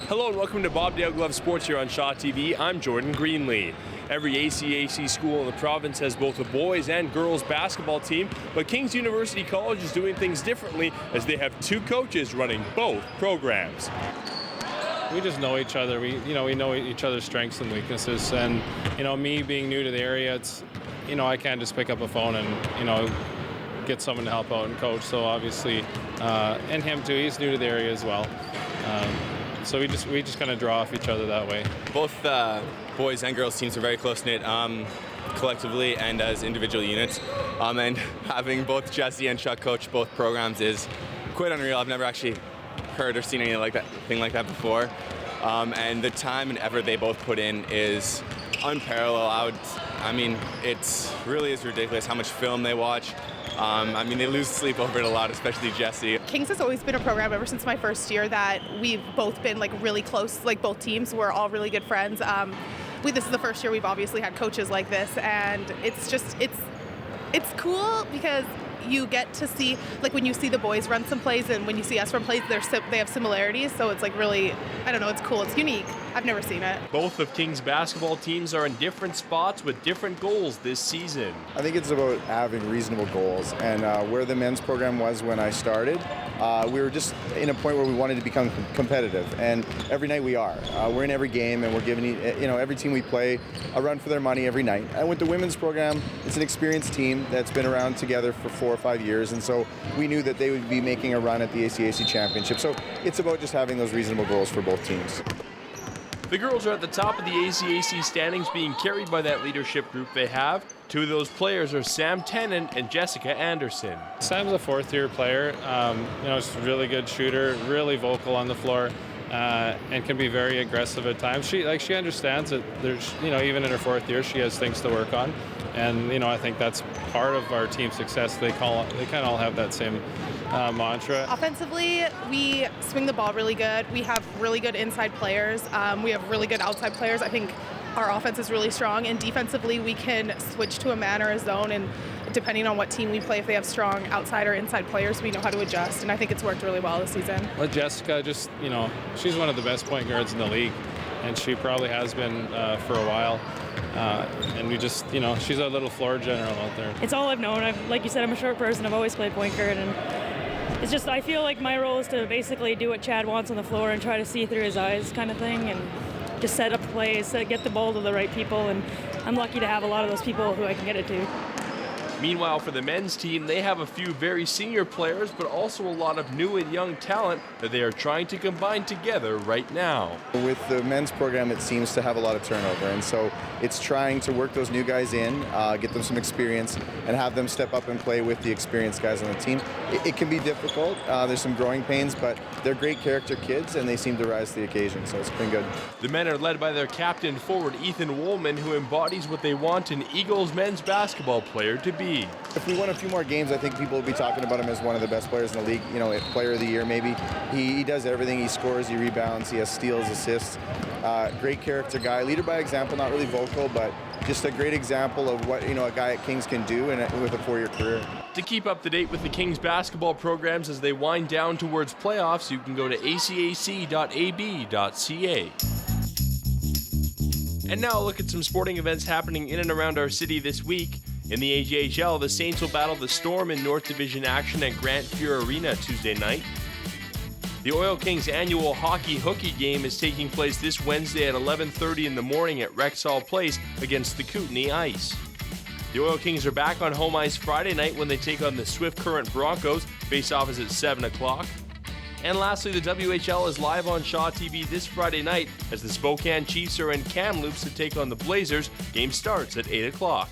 Hello and welcome to Bob Dale Glove Sports here on Shaw TV. I'm Jordan Greenlee. Every ACAC school in the province has both a boys and girls basketball team, but King's University College is doing things differently as they have two coaches running both programs. We just know each other. We know each other's strengths and weaknesses. And me being new to the area, it's I can't just pick up a phone and get someone to help out and coach. So obviously, and him too. He's new to the area as well. So we just kind of draw off each other that way. Both boys and girls teams are very close-knit collectively and as individual units. And having both Jesse and Chuck coach both programs is quite unreal. I've never actually heard or seen anything like that before. And the time and effort they both put in is unparalleled. It really is ridiculous how much film they watch. They lose sleep over it a lot, especially Jesse. Kings has always been a program ever since my first year that we've both been really close, both teams. We're all really good friends. This is the first year we've obviously had coaches like this, and it's cool because you get to see, when you see the boys run some plays and when you see us run plays, they have similarities, so it's really, I don't know, it's cool, it's unique. I've never seen it. Both of King's basketball teams are in different spots with different goals this season. I think it's about having reasonable goals, and where the men's program was when I started, we were just in a point where we wanted to become competitive, and every night we are. We're in every game, and we're giving every team we play a run for their money every night. And with the women's program, it's an experienced team that's been around together for 4 or 5 years, and so we knew that they would be making a run at the ACAC championship. So it's about just having those reasonable goals for both teams. The girls are at the top of the ACAC standings, being carried by that leadership group they have. Two of those players are Sam Tennant and Jessica Anderson. Sam's a fourth-year player. She's a really good shooter, really vocal on the floor, and can be very aggressive at times. She understands that there's, even in her fourth year, she has things to work on. And, I think that's part of our team's success. They kind of all have that same mantra. Offensively, we swing the ball really good. We have really good inside players. We have really good outside players. I think our offense is really strong. And defensively, we can switch to a man or a zone. And depending on what team we play, if they have strong outside or inside players, we know how to adjust. And I think it's worked really well this season. Well, Jessica, she's one of the best point guards in the league. And she probably has been for a while. And we just, she's a little floor general out there. It's all I've known. Like you said, I'm a short person. I've always played point guard, and it's just, I feel like my role is to basically do what Chad wants on the floor and try to see through his eyes kind of thing, and just set up plays, get the ball to the right people, and I'm lucky to have a lot of those people who I can get it to. Meanwhile, for the men's team, they have a few very senior players, but also a lot of new and young talent that they are trying to combine together right now. With the men's program, it seems to have a lot of turnover, and so it's trying to work those new guys in, get them some experience, and have them step up and play with the experienced guys on the team. It can be difficult. There's some growing pains, but they're great character kids, and they seem to rise to the occasion, so it's been good. The men are led by their captain forward, Ethan Wollmann, who embodies what they want an Eagles men's basketball player to be. If we won a few more games, I think people will be talking about him as one of the best players in the league, player of the year maybe. He does everything. He scores, he rebounds, he has steals, assists. Great character guy, leader by example, not really vocal, but just a great example of what a guy at Kings can do with a 4-year career. To keep up to date with the Kings basketball programs as they wind down towards playoffs, you can go to acac.ab.ca. And now a look at some sporting events happening in and around our city this week. In the AJHL, the Saints will battle the Storm in North Division action at Grant Fuhr Arena Tuesday night. The Oil Kings annual hockey hooky game is taking place this Wednesday at 11:30 in the morning at Rexall Place against the Kootenay Ice. The Oil Kings are back on home ice Friday night when they take on the Swift Current Broncos. Face-off is at 7 o'clock. And lastly, the WHL is live on Shaw TV this Friday night as the Spokane Chiefs are in Kamloops to take on the Blazers. Game starts at 8 o'clock.